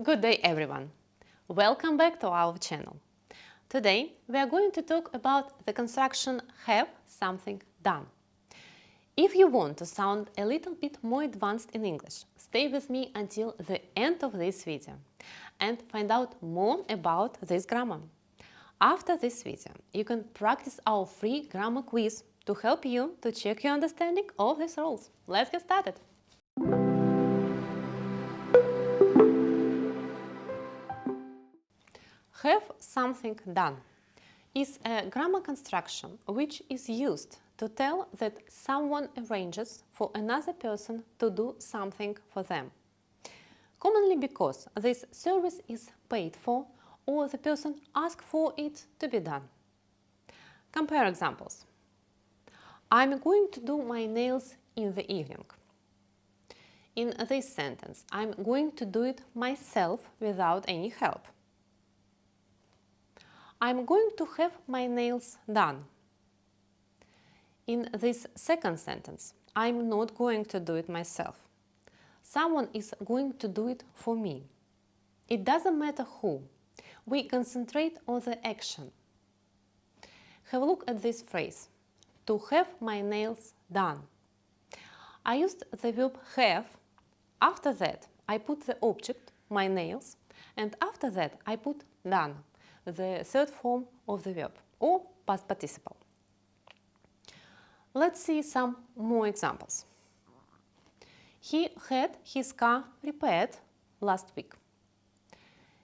Good day, everyone! Welcome back to our channel. Today we are going to talk about the construction have something done. If you want to sound a little bit more advanced in English, stay with me until the end of this video and find out more about this grammar. After this video, you can practice our free grammar quiz to help you to check your understanding of these rules. Let's get started! Have something done is a grammar construction which is used to tell that someone arranges for another person to do something for them, commonly because this service is paid for or the person asks for it to be done. Compare examples. I'm going to do my nails in the evening. In this sentence, I'm going to do it myself without any help. I'm going to have my nails done. In this second sentence, I'm not going to do it myself. Someone is going to do it for me. It doesn't matter who. We concentrate on the action. Have a look at this phrase, to have my nails done. I used the verb have. After that, I put the object, my nails, and after that, I put done, the third form of the verb, or past participle. Let's see some more examples. He had his car repaired last week.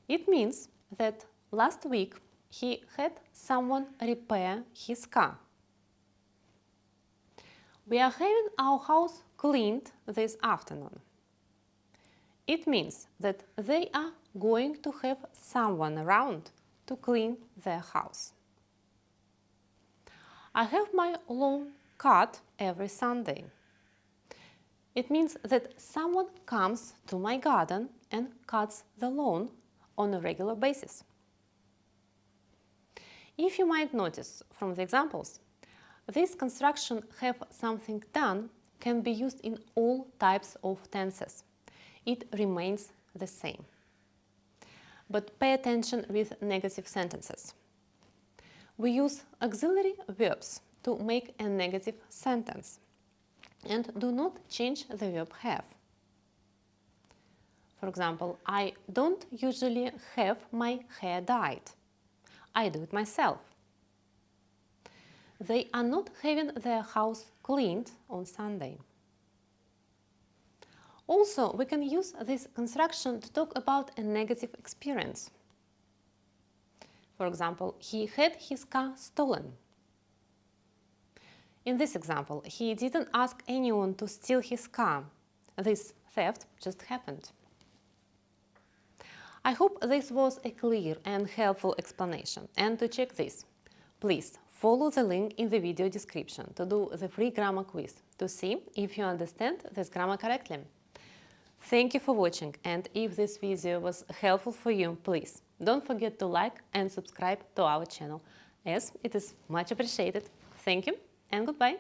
It means that last week he had someone repair his car. We are having our house cleaned this afternoon. It means that they are going to have someone around to clean their house. I have my lawn cut every Sunday. It means that someone comes to my garden and cuts the lawn on a regular basis. If you might notice from the examples, this construction have something done can be used in all types of tenses. It remains the same. But pay attention with negative sentences. We use auxiliary verbs to make a negative sentence and do not change the verb have. For example, I don't usually have my hair dyed. I do it myself. They are not having their house cleaned on Sunday. Also, we can use this construction to talk about a negative experience. For example, he had his car stolen. In this example, he didn't ask anyone to steal his car. This theft just happened. I hope this was a clear and helpful explanation. And to check this, please follow the link in the video description to do the free grammar quiz to see if you understand this grammar correctly. Thank you for watching, and if this video was helpful for you, please don't forget to like and subscribe to our channel, as it is much appreciated. Thank you and goodbye!